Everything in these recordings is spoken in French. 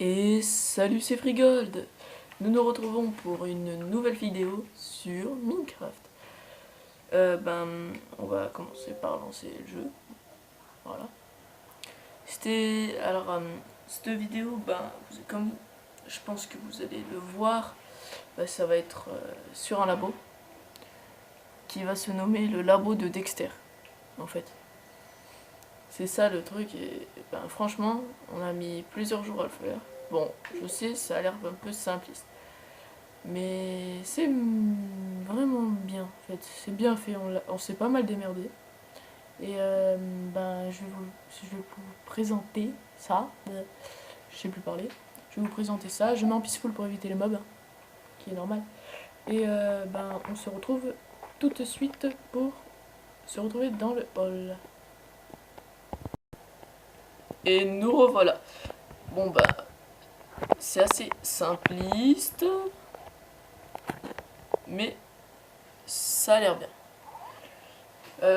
Et salut, c'est Frigold. Nous nous retrouvons pour une nouvelle vidéo sur Minecraft. On va commencer par lancer le jeu. Voilà. Cette vidéo, comme je pense que vous allez le voir, ça va être sur un labo qui va se nommer le labo de Dexter, en fait. C'est ça le truc, et franchement, on a mis plusieurs jours à le faire. Bon, je sais, ça a l'air un peu simpliste. Mais c'est vraiment bien, en fait. C'est bien fait, on s'est pas mal démerdé. Et je vais vous présenter ça. Je sais plus parler. Je vais vous présenter ça. Je mets en peaceful pour éviter les mobs, hein, qui est normal. Et on se retrouve tout de suite pour se retrouver dans le hall. Et nous revoilà. C'est assez simpliste, mais ça a l'air bien.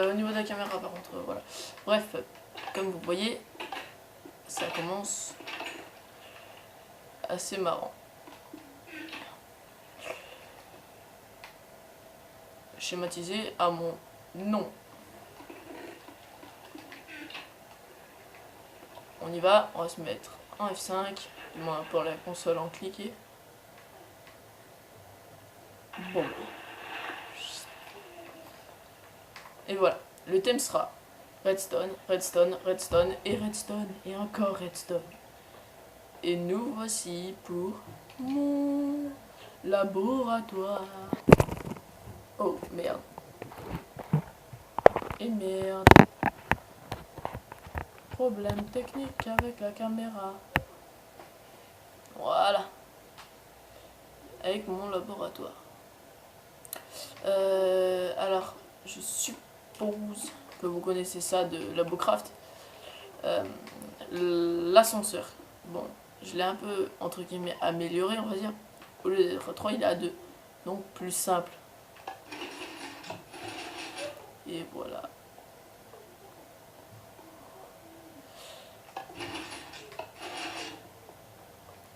Au niveau de la caméra, par contre, voilà. Bref, comme vous voyez, ça commence assez marrant. Schématisé à mon nom. On y va, on va se mettre en F5, du moins pour la console en cliquer. Bon. Et voilà, le thème sera redstone, redstone, redstone et redstone et encore redstone. Et nous voici pour mon laboratoire. Oh merde. Et merde. Problème technique avec la caméra. Voilà. Avec mon laboratoire. Alors, je suppose que vous connaissez ça de Labocraft. L'ascenseur. Bon, je l'ai un peu, entre guillemets, amélioré, on va dire. Au lieu d'être à 3, il est à 2. Donc, plus simple. Et voilà.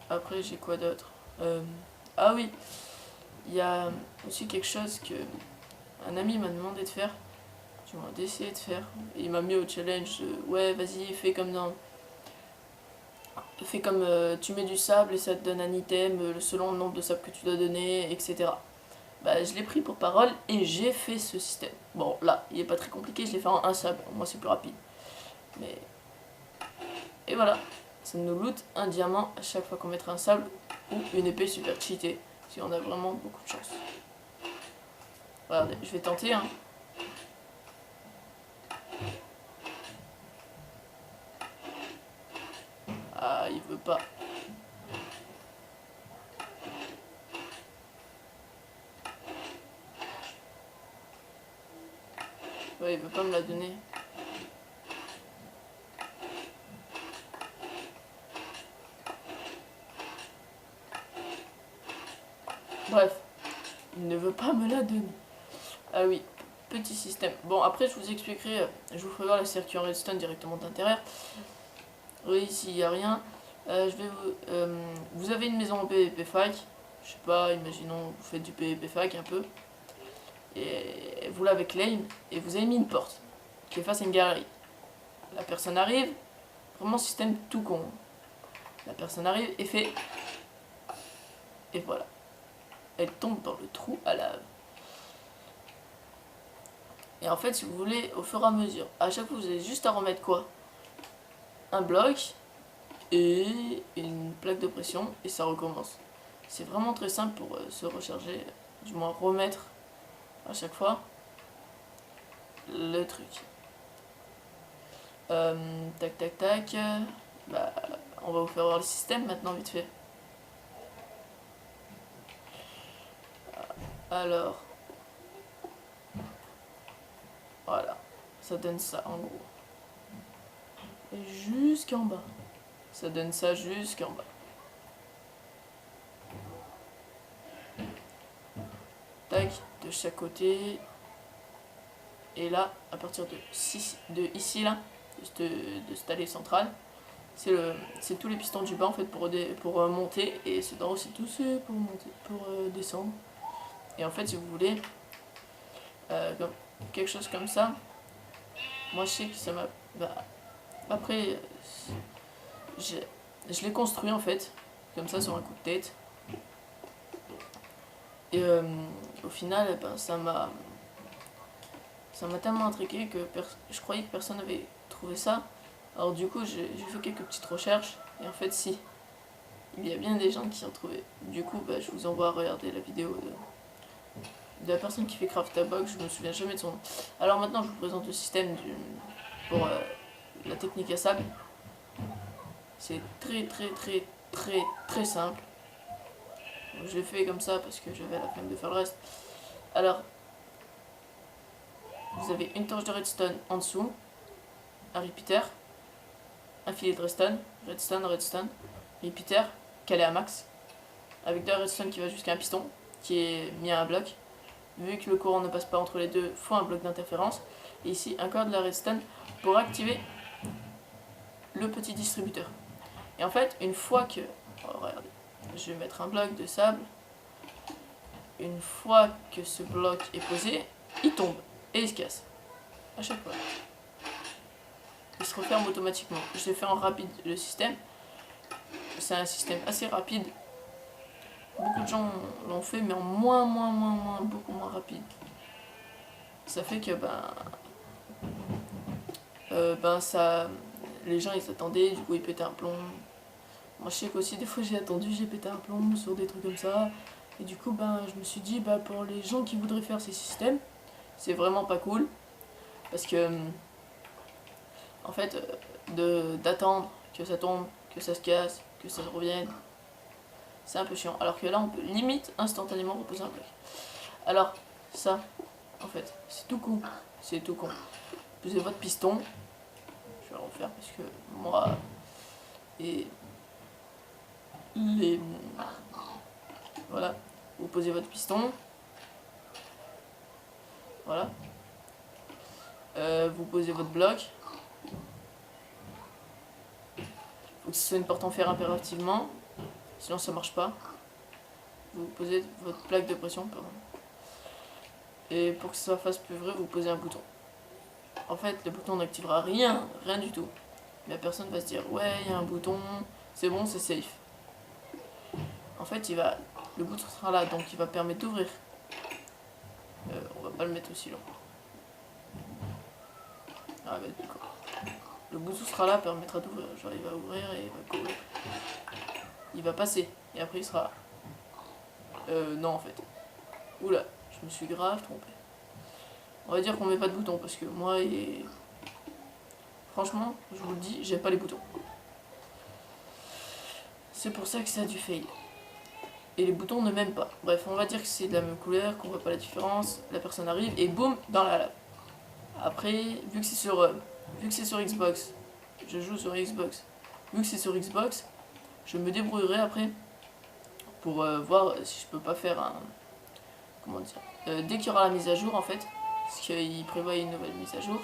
Après, j'ai quoi d'autre Ah oui, il y a aussi quelque chose que un ami m'a demandé de faire. Tu m'as d'essayer de faire. Et il m'a mis au challenge ouais, vas-y, fais comme dans. Fais comme tu mets du sable et ça te donne un item selon le nombre de sable que tu dois donner, etc. Je l'ai pris pour parole et j'ai fait ce système. Bon, là, il est pas très compliqué, je l'ai fait en un sable. Moi, c'est plus rapide. Mais. Et voilà. Ça nous loot un diamant à chaque fois qu'on mettra un sable ou une épée super cheatée. Si on a vraiment beaucoup de chance. Regardez, je vais tenter, hein. Ah, il veut pas. Ouais, il veut pas me la donner. Bref, il ne veut pas me la donner. Ah oui, petit système. Bon, après, je vous expliquerai, je vous ferai voir la circuit en redstone directement d'intérieur. Oui, ici, il n'y a rien. Vous avez une maison en PvP fac. Je sais pas, imaginons, vous faites du PvP fac un peu. Et vous l'avez claim, et vous avez mis une porte qui est face à une galerie. La personne arrive, vraiment système tout con. La personne arrive et fait. Et voilà. Elle tombe dans le trou à lave. Et en fait, si vous voulez, au fur et à mesure, à chaque fois, vous avez juste à remettre quoi? Un bloc et une plaque de pression, et ça recommence. C'est vraiment très simple pour se recharger, du moins remettre à chaque fois le truc. Tac tac tac. On va vous faire voir le système maintenant vite fait. Alors, voilà, ça donne ça en gros. Et jusqu'en bas. Ça donne ça jusqu'en bas. Tac, de chaque côté. Et là, à partir de ici là, de cette allée centrale, c'est tous les pistons du bas en fait pour monter, et ceux d'en haut c'est tous ceux pour monter, pour descendre. Et en fait, si vous voulez quelque chose comme ça, moi je sais que ça m'a... après, je l'ai construit en fait, comme ça sur un coup de tête. Et au final, ça m'a tellement intrigué que je croyais que personne n'avait trouvé ça. Alors du coup, j'ai fait quelques petites recherches, et en fait si, il y a bien des gens qui ont trouvé. Du coup, je vous envoie à regarder la vidéo de la personne qui fait Craftabox, je me souviens jamais de son nom. Alors maintenant, je vous présente le système pour la technique à sable. C'est très simple. Je l'ai fait comme ça parce que j'avais la flemme de faire le reste. Alors, vous avez une torche de redstone en dessous, un repeater, un filet de redstone, repeater, calé à max, avec deux redstone qui va jusqu'à un piston, qui est mis à un bloc. Vu que le courant ne passe pas entre les deux, il faut un bloc d'interférence. Et ici, encore de la redstone pour activer le petit distributeur. Et en fait, une fois que... oh, regardez, je vais mettre un bloc de sable. Une fois que ce bloc est posé, il tombe et il se casse. À chaque fois. Il se referme automatiquement. Je l'ai fait en rapide le système. C'est un système assez rapide. Beaucoup de gens l'ont fait, mais en beaucoup moins rapide. Ça fait que ça, les gens ils attendaient, du coup ils pétaient un plomb. Moi je sais qu'aussi des fois j'ai pété un plomb sur des trucs comme ça. Et du coup je me suis dit pour les gens qui voudraient faire ces systèmes, c'est vraiment pas cool. Parce que en fait d'attendre que ça tombe, que ça se casse, que ça revienne, c'est un peu chiant. Alors que là on peut limite instantanément reposer un bloc. Alors ça, en fait, c'est tout con. C'est tout con. Posez votre piston. Je vais le refaire parce que moi et les... Voilà. Vous posez votre piston. Voilà. Vous posez votre bloc. Faut que ce soit une porte en fer impérativement. Sinon ça marche pas. Vous posez votre plaque de pression, pardon. Et pour que ça fasse plus vrai, vous posez un bouton. En fait, le bouton n'activera rien du tout. Mais la personne va se dire, ouais, il y a un bouton, c'est bon, c'est safe. En fait, le bouton sera là, donc il va permettre d'ouvrir. On va pas le mettre aussi long. Ah, d'accord. Le bouton sera là, permettra d'ouvrir. Genre, il va ouvrir et il va courir. Il va passer, et après il sera... non, en fait. Oula. Je me suis grave trompé. On va dire qu'on met pas de bouton parce que moi, franchement, je vous le dis, j'aime pas les boutons. C'est pour ça que ça a du fail. Et les boutons ne m'aiment pas. Bref, on va dire que c'est de la même couleur, qu'on voit pas la différence. La personne arrive et boum, dans la lave. Après, vu que c'est sur Xbox, je joue sur Xbox. Vu que c'est sur Xbox, je me débrouillerai après pour voir si je peux pas faire un... Comment dire, dès qu'il y aura la mise à jour en fait, parce qu'il prévoit une nouvelle mise à jour.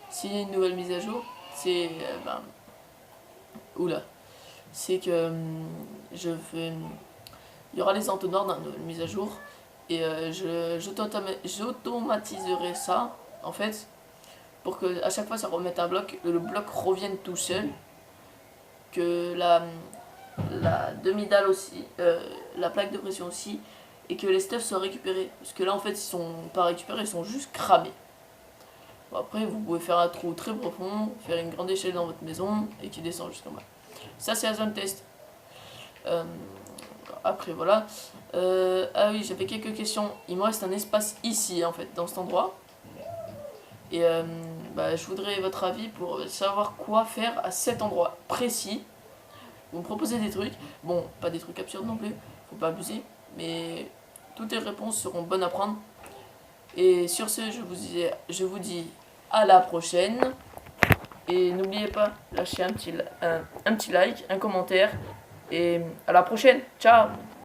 S'il y a une nouvelle mise à jour, c'est oula, c'est que il y aura les entonnoirs dans la nouvelle mise à jour et j'automatiserai ça en fait pour que à chaque fois ça remette un bloc, le bloc revienne tout seul, que la demi-dalle aussi, la plaque de pression aussi, et que les stuffs soient récupérés. Parce que là en fait ils sont pas récupérés, ils sont juste cramés. Bon, après vous pouvez faire un trou très profond, faire une grande échelle dans votre maison et qui descend jusqu'en bas. Ça c'est la zone test. Après voilà. Ah oui, j'avais quelques questions. Il me reste un espace ici en fait, dans cet endroit. Et je voudrais votre avis pour savoir quoi faire à cet endroit précis. Vous me proposez des trucs. Bon, pas des trucs absurdes non plus, faut pas abuser. Mais toutes les réponses seront bonnes à prendre. Et sur ce, je vous dis à la prochaine. Et n'oubliez pas, lâchez un petit like, un commentaire. Et à la prochaine. Ciao!